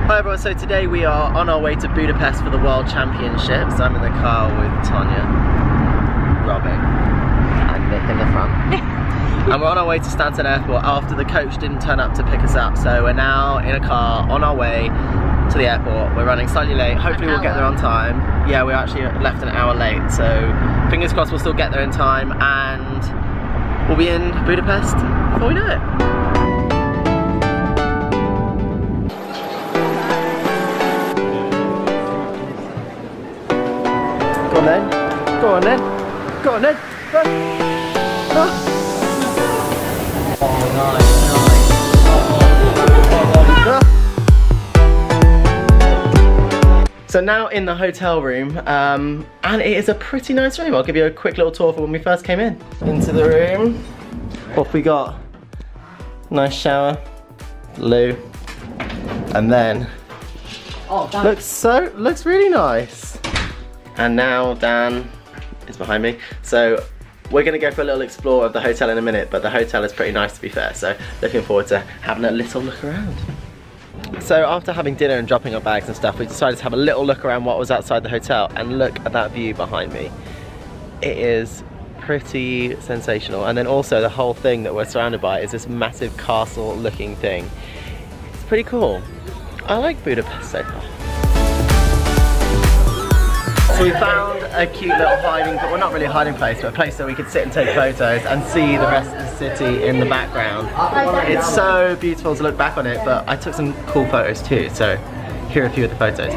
Hi everyone, so today we are on our way to Budapest for the World Championships. I'm in the car with Tonya, Robin, and Nick in the front. And we're on our way to Stansted Airport after the coach didn't turn up to pick us up. So we're now in a car on our way to the airport. We're running slightly late. Hopefully we'll get there on time. Yeah, we actually left an hour late, so fingers crossed we'll still get there in time and we'll be in Budapest before we know it. Go on then, go on then, go on then. Run. Oh. Oh, nice. So now in the hotel room, and it is a pretty nice room. I'll give you a quick little tour for when we first came in. Into the room, what we got? Nice shower, loo, and then looks really nice. And now Dan is behind me. So we're gonna go for a little explore of the hotel in a minute, but the hotel is pretty nice to be fair. So looking forward to having a little look around. So after having dinner and dropping our bags and stuff, we decided to have a little look around what was outside the hotel, and look at that view behind me. It is pretty sensational. And then also the whole thing that we're surrounded by is this massive castle looking thing. It's pretty cool. I like Budapest so far. So we found a cute little hiding, but well, not really a hiding place, but a place where we could sit and take photos and see the rest of the city in the background. It's so beautiful to look back on it, but I took some cool photos too, so here are a few of the photos.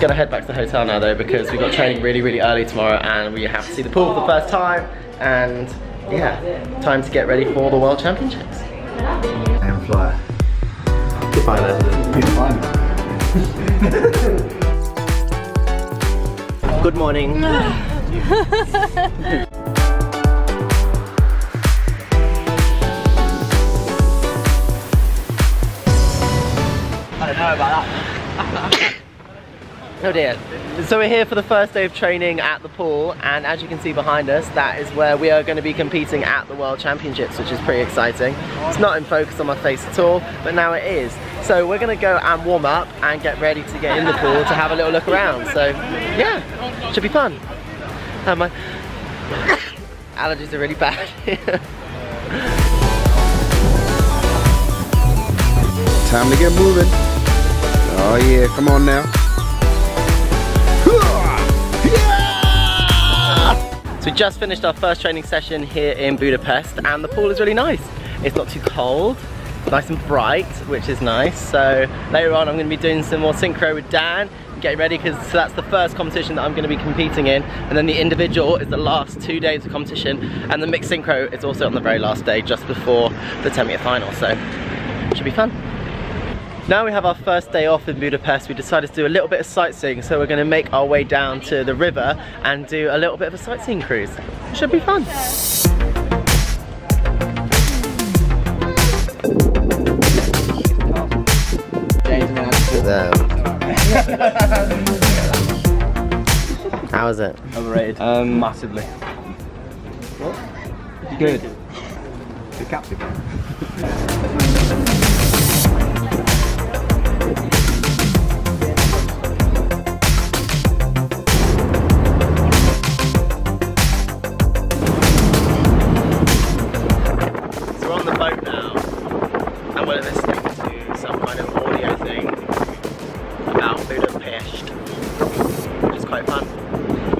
Gonna head back to the hotel now though, because we've got training really early tomorrow and we have to see the pool for the first time, and yeah, time to get ready for the World Championships. And fly. Goodbye then. Good morning. I don't know about that. Oh dear. So we're here for the first day of training at the pool, and as you can see behind us, that is where we are going to be competing at the World Championships, which is pretty exciting. It's not in focus on my face at all, but now it is. So we're going to go and warm up and get ready to get in the pool to have a little look around. So yeah, should be fun. And my allergies are really bad. Time to get moving. Oh yeah, come on now. So we just finished our first training session here in Budapest, and the pool is really nice. It's not too cold, nice and bright, which is nice. So later on I'm going to be doing some more synchro with Dan, getting ready, because that's the first competition that I'm going to be competing in, and then the individual is the last 2 days of competition, and the mixed synchro is also on the very last day, just before the 10-meter final, so it should be fun. Now we have our first day off in Budapest. We decided to do a little bit of sightseeing, so we're going to make our way down to the river and do a little bit of a sightseeing cruise. It should be fun. How is it? Overrated. Massively. What? Good. The captain.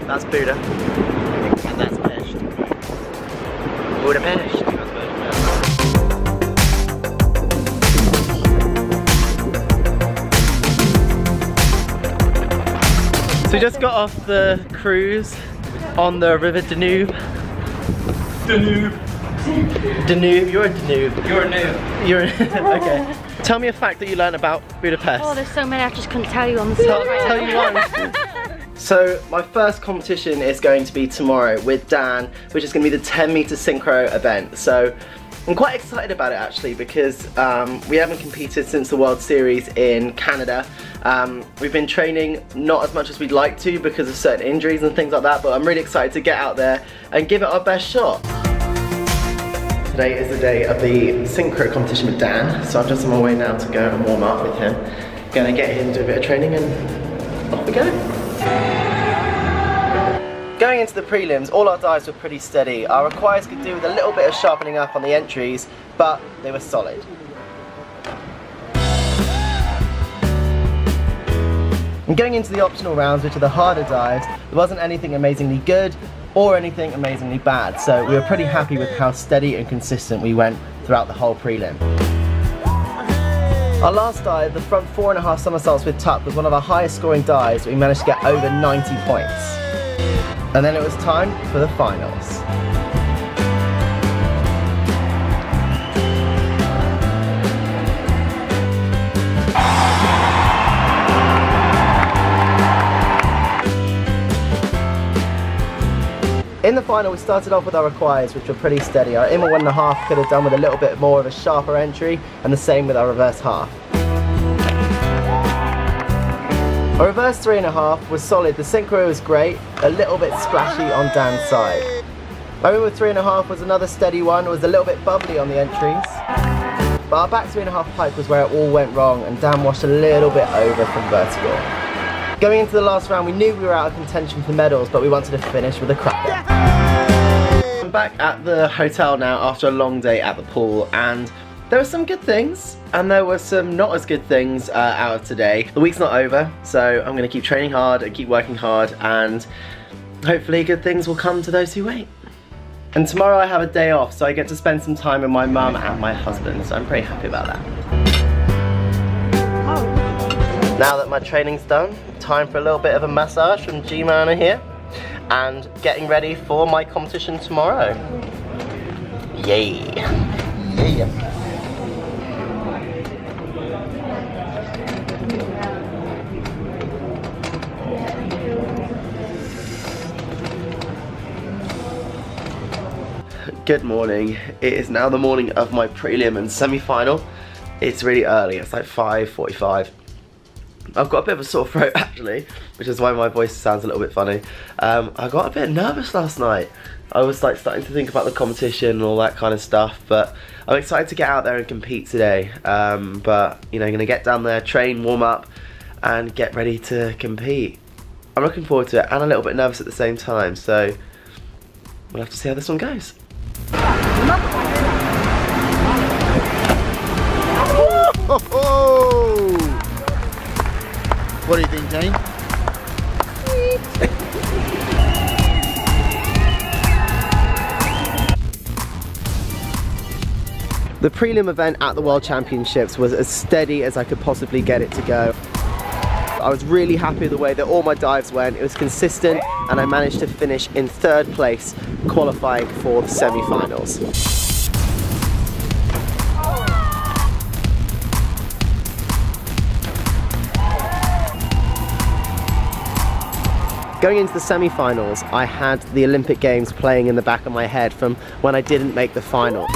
That's Buda, and that's Pest. Budapest. So we just got off the cruise on the River Danube. Danube. Danube, you're a Danube. You're a noob. You're okay. Tell me a fact that you learned about Budapest. Oh, there's so many I just couldn't tell you on the spot. Tell you one. So my first competition is going to be tomorrow with Dan, which is going to be the 10-meter synchro event. So I'm quite excited about it actually because we haven't competed since the World Series in Canada. We've been training not as much as we'd like to because of certain injuries and things like that, but I'm really excited to get out there and give it our best shot. Today is the day of the synchro competition with Dan, so I'm just on my way now to go and warm up with him. Gonna get him to do a bit of training and off we go. Going into the prelims, all our dives were pretty steady. Our requires could do with a little bit of sharpening up on the entries, but they were solid. And going into the optional rounds, which are the harder dives, there wasn't anything amazingly good or anything amazingly bad, so we were pretty happy with how steady and consistent we went throughout the whole prelim. Our last dive, the front 4.5 somersaults with tuck, was one of our highest scoring dives. We managed to get over 90 points. And then it was time for the finals. In the final, we started off with our requires, which were pretty steady. Our inward 1.5 could have done with a little bit more of a sharper entry, and the same with our reverse half. Our reverse 3.5 was solid. The synchro was great, a little bit splashy on Dan's side. Our inward 3.5 was another steady one. It was a little bit bubbly on the entries. But our back 3.5 pike was where it all went wrong, and Dan washed a little bit over from vertical. Going into the last round, we knew we were out of contention for medals, but we wanted to finish with a cracker. I'm back at the hotel now after a long day at the pool, and there were some good things, and there were some not as good things out of today. The week's not over, so I'm going to keep training hard and keep working hard, and hopefully good things will come to those who wait. And tomorrow I have a day off, so I get to spend some time with my mum and my husband, so I'm pretty happy about that. Now that my training's done, time for a little bit of a massage from G-Man here, and getting ready for my competition tomorrow. Yay! Yeah. Good morning. It is now the morning of my prelim and semi-final. It's really early, it's like 5:45. I've got a bit of a sore throat actually, which is why my voice sounds a little bit funny. I got a bit nervous last night. I was like starting to think about the competition and all that kind of stuff, but I'm excited to get out there and compete today. But you know, I'm gonna get down there, train, warm up, and get ready to compete. I'm looking forward to it, and a little bit nervous at the same time, so we'll have to see how this one goes. What do you think, Jane? The prelim event at the World Championships was as steady as I could possibly get it to go. I was really happy with the way that all my dives went. It was consistent, and I managed to finish in 3rd place, qualifying for the semi-finals. Going into the semi-finals, I had the Olympic Games playing in the back of my head from when I didn't make the final.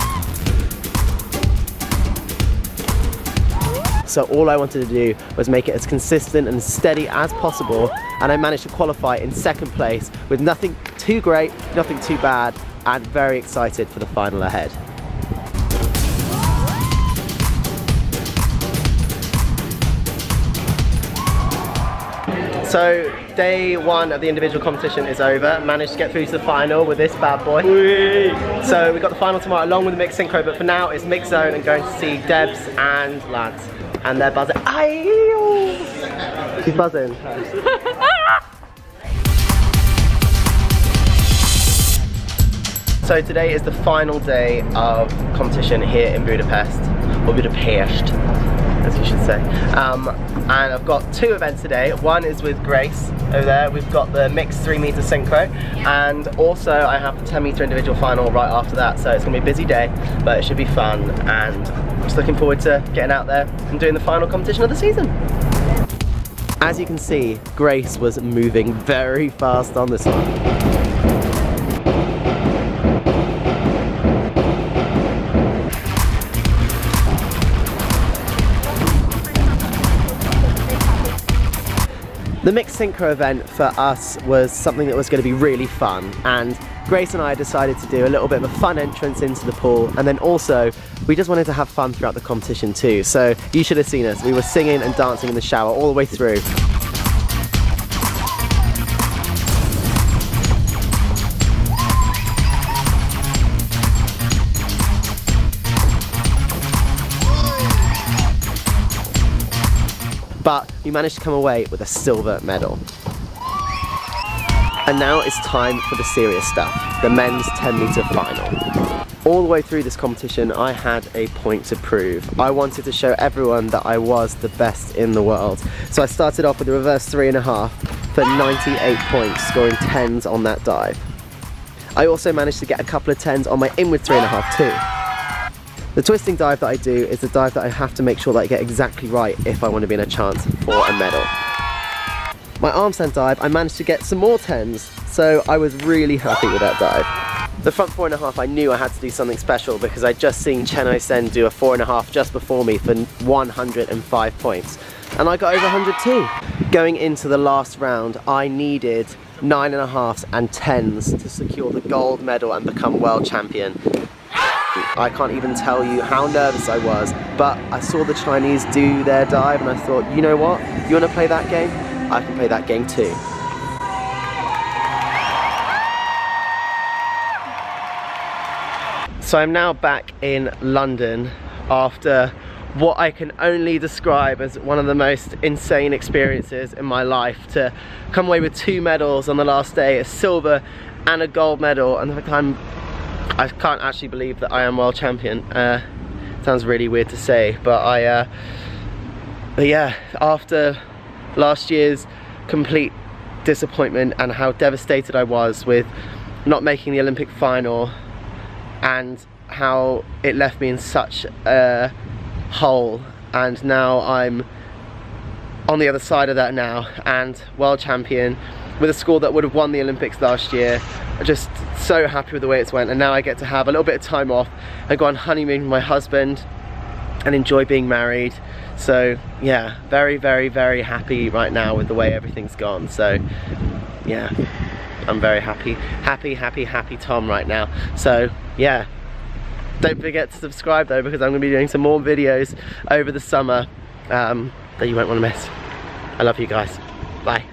So all I wanted to do was make it as consistent and steady as possible, and I managed to qualify in 2nd place with nothing too great, nothing too bad, and very excited for the final ahead. So day 1 of the individual competition is over. Managed to get through to the final with this bad boy. Whee! So we've got the final tomorrow along with the mixed synchro, but for now it's mixed zone and going to see Debs and lads. And they're buzzing. She's buzzing. So today is the final day of competition here in Budapest, or Budapest, as you should say. And I've got 2 events today. One is with Grace over there. We've got the mixed 3-meter synchro, and also I have the 10-meter individual final right after that. So it's gonna be a busy day, but it should be fun, and I'm just looking forward to getting out there and doing the final competition of the season. As you can see, Grace was moving very fast on this one. The mixed synchro event for us was something that was going to be really fun, and Grace and I decided to do a little bit of a fun entrance into the pool, and then also we just wanted to have fun throughout the competition too. So you should have seen us. We were singing and dancing in the shower all the way through. But we managed to come away with a silver medal. And now it's time for the serious stuff, the men's 10-meter final. All the way through this competition, I had a point to prove. I wanted to show everyone that I was the best in the world. So I started off with a reverse 3.5 for 98 points, scoring 10s on that dive. I also managed to get a couple of 10s on my inward 3.5 too. The twisting dive that I do is the dive that I have to make sure that I get exactly right if I want to be in a chance for a medal. My arm stand dive, I managed to get some more 10s, so I was really happy with that dive. The front 4.5, I knew I had to do something special because I'd just seen Cheno Sen do a 4.5 just before me for 105 points. And I got over 100 too. Going into the last round, I needed 9.5s and 10s to secure the gold medal and become world champion. I can't even tell you how nervous I was, but I saw the Chinese do their dive and I thought, you know what, you want to play that game? I can play that game too. So I'm now back in London after what I can only describe as one of the most insane experiences in my life, to come away with 2 medals on the last day, a silver and a gold medal, and I can't actually believe that I am world champion. Sounds really weird to say, but yeah, after last year's complete disappointment and how devastated I was with not making the Olympic final and how it left me in such a hole, and now I'm on the other side of that now and world champion with a score that would have won the Olympics last year. I'm just so happy with the way it's went, and now I get to have a little bit of time off and go on honeymoon with my husband and enjoy being married. So yeah, very, very, very happy right now with the way everything's gone. So yeah, I'm very happy, happy Tom right now. So yeah, don't forget to subscribe though, because I'm going to be doing some more videos over the summer that you won't want to miss. I love you guys. Bye.